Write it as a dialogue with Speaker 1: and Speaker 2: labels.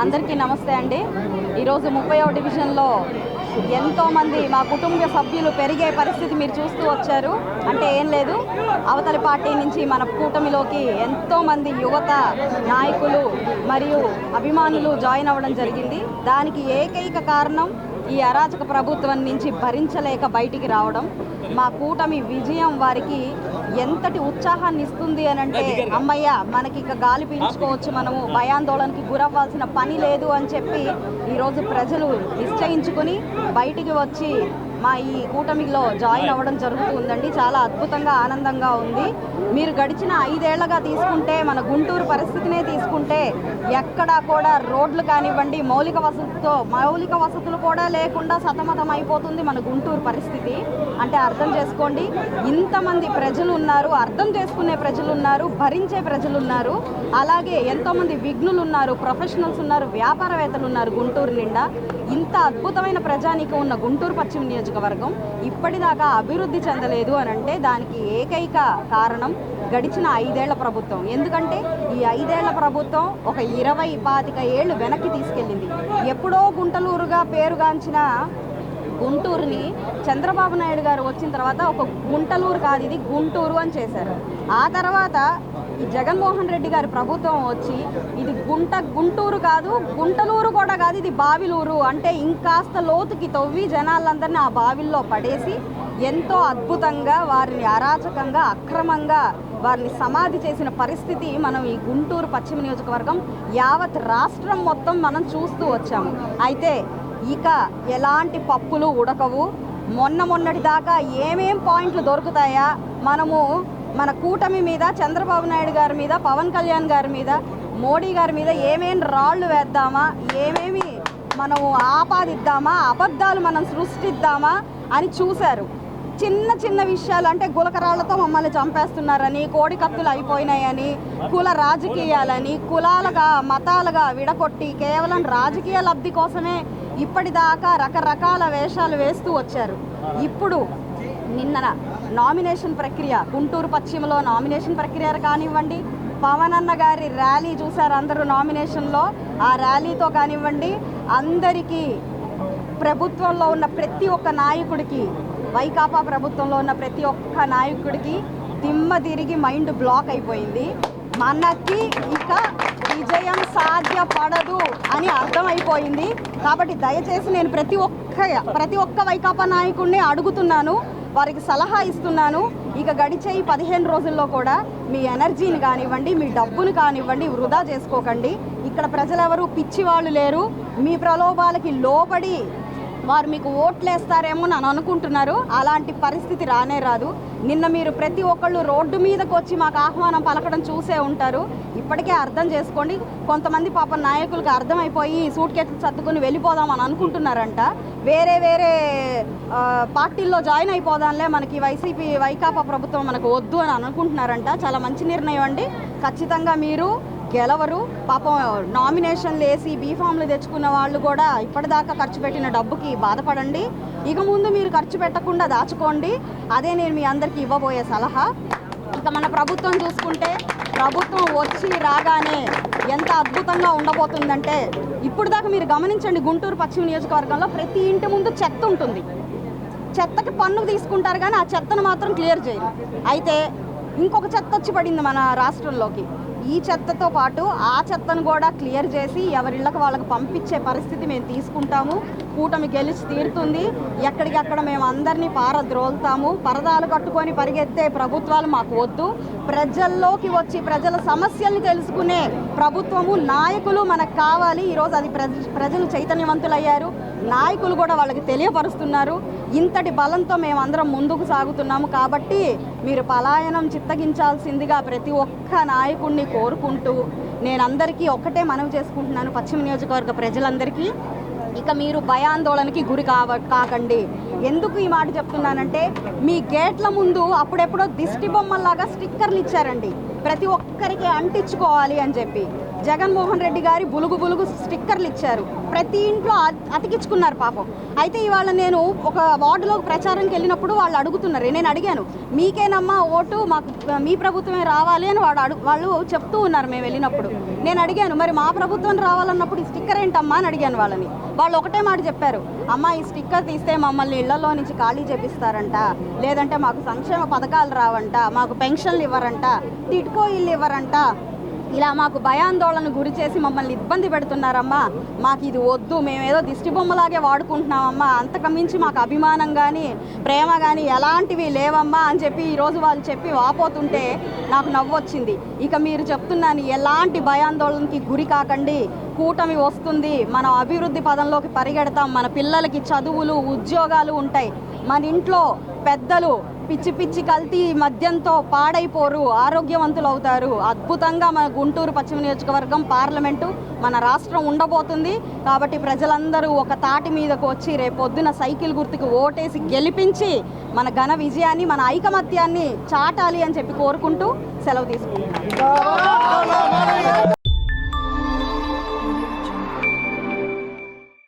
Speaker 1: అందరికీ నమస్తే అండి. ఈరోజు 30వ డివిజన్లో ఎంతోమంది మా కుటుంబ సభ్యులు పెరిగే పరిస్థితి మీరు చూస్తూ వచ్చారు. అంటే ఏం లేదు, అవతలి పార్టీ నుంచి మన కూటమిలోకి ఎంతోమంది యువత నాయకులు మరియు అభిమానులు జాయిన్ అవ్వడం జరిగింది. దానికి ఏకైక కారణం ఈ అరాచక ప్రభుత్వం నుంచి భరించలేక బయటికి రావడం. మా కూటమి విజయం వారికి ఎంతటి ఉత్సాహాన్ని ఇస్తుంది అని అంటే, అమ్మయ్య మనకి ఇక గాలి పీల్చుకోవచ్చు, మనము భయాందోళనకి గురవ్వాల్సిన పని లేదు అని చెప్పి ఈరోజు ప్రజలు నిశ్చయించుకొని బయటికి వచ్చి మా ఈ కూటమిలో జాయిన్ అవ్వడం జరుగుతుందండి. చాలా అద్భుతంగా ఆనందంగా ఉంది. మీరు గడిచిన 5 ఏళ్లుగా తీసుకుంటే, మన గుంటూరు పరిస్థితినే తీసుకుంటే, ఎక్కడా కూడా రోడ్లు కానివ్వండి, మౌలిక వసతులు కూడా లేకుండా సతమతం అయిపోతుంది మన గుంటూరు పరిస్థితి. అంటే అర్థం చేసుకోండి, ఇంతమంది ప్రజలు ఉన్నారు, అర్థం చేసుకునే ప్రజలు ఉన్నారు, భరించే ప్రజలు ఉన్నారు, అలాగే ఎంతోమంది విఘ్నులు ఉన్నారు, ప్రొఫెషనల్స్ ఉన్నారు, వ్యాపారవేత్తలు ఉన్నారు గుంటూరు నిండా. ఇంత అద్భుతమైన ప్రజానీకం ఉన్న గుంటూరు పశ్చిమ నియోజకవర్గం ఇప్పటిదాకా అభివృద్ధి చెందలేదు అని అంటే, దానికి ఏకైక కారణం గడిచిన 5 ఏళ్ల ప్రభుత్వం. ఎందుకంటే ఈ 5 ఏళ్ల ప్రభుత్వం ఒక 20-25 ఏళ్ళు వెనక్కి తీసుకెళ్ళింది. ఎప్పుడో గుంటలూరుగా పేరుగాంచిన గుంటూరుని చంద్రబాబు నాయుడు గారు వచ్చిన తర్వాత ఒక గుంటలూరు కాదు, ఇది గుంటూరు అని చేశారు. ఆ తర్వాత ఈ జగన్మోహన్ రెడ్డి గారి ప్రభుత్వం వచ్చి ఇది గుంటూరు కాదు, గుంటలూరు కూడా కాదు, ఇది బావిలూరు అంటే ఇంకాస్త లోతుకి తవ్వి జనాలందరినీ ఆ బావిల్లో పడేసి ఎంతో అద్భుతంగా వారిని అరాచకంగా అక్రమంగా వారిని సమాధి చేసిన పరిస్థితి మనం ఈ గుంటూరు పశ్చిమ నియోజకవర్గం యావత్ రాష్ట్రం మొత్తం మనం చూస్తూ వచ్చాము. అయితే ఇక ఎలాంటి పప్పులు ఉడకవు. మొన్నటి దాకా ఏమేం పాయింట్లు దొరుకుతాయా, మనము మన కూటమి మీద, చంద్రబాబు నాయుడు గారి మీద, పవన్ కళ్యాణ్ గారి మీద, మోడీ గారి మీద ఏమేమి రాళ్ళు వేద్దామా, ఏమేమి మనము ఆపాదిద్దామా, అబద్ధాలు మనం సృష్టిద్దామా అని చూశారు. చిన్న విషయాలు అంటే గులకరాళ్లతో మమ్మల్ని చంపేస్తున్నారని, కోడి కత్తులు అయిపోయినాయని, కుల రాజకీయాలని, కులాలుగా మతాలుగా విడగొట్టి కేవలం రాజకీయ లబ్ధి కోసమే ఇప్పటిదాకా రకరకాల వేషాలు వేస్తూ వచ్చారు. ఇప్పుడు నిన్న నామినేషన్ ప్రక్రియ, గుంటూరు పశ్చిమలో నామినేషన్ ప్రక్రియ కానివ్వండి, పవన్ అన్న గారి ర్యాలీ చూశారు అందరూ నామినేషన్లో. ఆ ర్యాలీతో కానివ్వండి, అందరికీ ప్రభుత్వంలో ఉన్న ప్రతి ఒక్క నాయకుడికి, వైకాపా ప్రభుత్వంలో ఉన్న ప్రతి ఒక్క నాయకుడికి దిమ్మ తిరిగి మైండ్ బ్లాక్ అయిపోయింది. మనకి ఇక విజయం సాధ్యపడదు అని అర్థమైపోయింది. కాబట్టి దయచేసి నేను ప్రతి ఒక్క వైకాపా నాయకుడిని అడుగుతున్నాను, వారికి సలహా ఇస్తున్నాను. ఇక గడిచే ఈ 15 రోజుల్లో కూడా మీ ఎనర్జీని కానివ్వండి, మీ డబ్బుని కానివ్వండి వృధా చేసుకోకండి. ఇక్కడ ప్రజలెవరూ పిచ్చివాళ్ళు లేరు. మీ ప్రలోభాలకి లోబడి వారు మీకు ఓట్లేస్తారేమో అని అనుకుంటున్నారు. అలాంటి పరిస్థితి రానే రాదు. నిన్న మీరు ప్రతి ఒక్కళ్ళు రోడ్డు మీదకి వచ్చి మాకు ఆహ్వానం పలకడం చూసే ఉంటారు. ఇప్పటికే అర్థం చేసుకోండి, కొంతమంది పాప నాయకులకు అర్థమైపోయి సూట్ కేసులు సర్దుకొని వెళ్ళిపోదాం అని అనుకుంటున్నారంట. వేరే పార్టీల్లో జాయిన్ అయిపోదాంలే, మనకి వైకాపా ప్రభుత్వం మనకు వద్దు అని అనుకుంటున్నారంట. చాలా మంచి నిర్ణయం అండి. ఖచ్చితంగా మీరు గెలవరు. పాపం నామినేషన్లు వేసి బీఫామ్లు తెచ్చుకున్న వాళ్ళు కూడా ఇప్పటిదాకా ఖర్చు పెట్టిన డబ్బుకి బాధపడండి. ఇక ముందు మీరు ఖర్చు పెట్టకుండా దాచుకోండి. అదే నేను మీ అందరికీ ఇవ్వబోయే సలహా. ఇక మన ప్రభుత్వం చూసుకుంటే, ప్రభుత్వం వచ్చి రాగానే ఎంత అద్భుతంగా ఉండబోతుందంటే, ఇప్పుడు దాకా మీరు గమనించండి, గుంటూరు పశ్చిమ నియోజకవర్గంలో ప్రతి ఇంటి ముందు చెత్త ఉంటుంది. చెత్తకి పన్ను తీసుకుంటారు కానీ ఆ చెత్తను మాత్రం క్లియర్ చేయరు. అయితే ఇంకొక చెత్త వచ్చి పడింది మన రాష్ట్రంలోకి. ఈ చెత్తతో పాటు ఆ చెత్తను కూడా క్లియర్ చేసి ఎవరిళ్ళకి వాళ్ళకి పంపించే పరిస్థితి మేము తీసుకుంటాము. కూటమి గెలిచి తీరుతుంది. ఎక్కడికక్కడ మేము అందరినీ పారద్రోలుతాము. పరదాలు కట్టుకొని పరిగెత్తే ప్రభుత్వాలు మాకు వద్దు. ప్రజల్లోకి వచ్చి ప్రజల సమస్యల్ని తెలుసుకునే ప్రభుత్వము, నాయకులు మనకు కావాలి. ఈరోజు అది ప్రజలు చైతన్యవంతులయ్యారు. నాయకులు కూడా వాళ్ళకి తెలియపరుస్తున్నారు. ఇంతటి బలంతో మేమందరం ముందుకు సాగుతున్నాము. కాబట్టి మీరు పలాయనం చిత్తగించాల్సిందిగా ప్రతి ఒక్క నాయకుడిని కోరుకుంటూ నేను అందరికీ ఒక్కటే మనవి చేసుకుంటున్నాను, పశ్చిమ నియోజకవర్గ ప్రజలందరికీ, ఇక మీరు భయాందోళనకి గురి కాకండి. ఎందుకు ఈ మాట చెప్తున్నానంటే, మీ గేట్ల ముందు అప్పుడెప్పుడో దిష్టి బొమ్మల్లాగా స్టిక్కర్లు ఇచ్చారండి, ప్రతి ఒక్కరికి అంటించుకోవాలి అని చెప్పి. జగన్మోహన్ రెడ్డి గారి బులుగు బులుగు స్టిక్కర్లు ఇచ్చారు. ప్రతి ఇంట్లో అతికించుకున్నారు పాపం. అయితే ఇవాళ నేను ఒక వార్డులోకి ప్రచారంకి వెళ్ళినప్పుడు వాళ్ళు అడుగుతున్నారు. నేను అడిగాను, మీకేనమ్మా ఓటు, మాకు మీ ప్రభుత్వమే రావాలి అని వాళ్ళు చెప్తూ ఉన్నారు. మేము వెళ్ళినప్పుడు నేను అడిగాను, మరి మా ప్రభుత్వం రావాలన్నప్పుడు ఈ స్టిక్కర్ ఏంటమ్మా అని అడిగాను వాళ్ళని. వాళ్ళు ఒకటే మాట చెప్పారు, అమ్మ ఈ స్టిక్కర్ తీస్తే మమ్మల్ని ఇళ్లలో నుంచి ఖాళీ చేపిస్తారంట, లేదంటే మాకు సంక్షేమ పథకాలు రావంట, మాకు పెన్షన్లు ఇవ్వరంట, టిట్కో ఇల్లు ఇవ్వరంట, ఇలా మాకు భయాందోళన గురి చేసి మమ్మల్ని ఇబ్బంది పెడుతున్నారమ్మా, మాకు ఇది వద్దు, మేమేదో దిష్టి బొమ్మలాగే వాడుకుంటున్నామమ్మా, అంతకమించి మాకు అభిమానం కానీ ప్రేమ కానీ ఎలాంటివి లేవమ్మా అని చెప్పి ఈరోజు వాళ్ళు చెప్పి వాపోతుంటే నాకు నవ్వొచ్చింది. ఇక మీరు చెప్తున్నాను, ఎలాంటి భయాందోళనకి గురి కాకండి, కూటమి వస్తుంది, మనం అభివృద్ధి పదంలోకి పరిగెడతాం, మన పిల్లలకి చదువులు ఉద్యోగాలు ఉంటాయి, మన ఇంట్లో పెద్దలు పిచ్చి పిచ్చి కల్తీ మద్యంతో పాడైపోరు, ఆరోగ్యవంతులు అవుతారు, అద్భుతంగా మన గుంటూరు పశ్చిమ నియోజకవర్గం పార్లమెంటు మన రాష్ట్రం ఉండబోతుంది. కాబట్టి ప్రజలందరూ ఒక తాటి మీదకు వచ్చి రేపొద్దున సైకిల్ గుర్తుకు ఓటేసి గెలిపించి మన ఘన విజయాన్ని, మన ఐకమత్యాన్ని చాటాలి అని చెప్పి కోరుకుంటూ సెలవు తీసుకుంటున్నాను.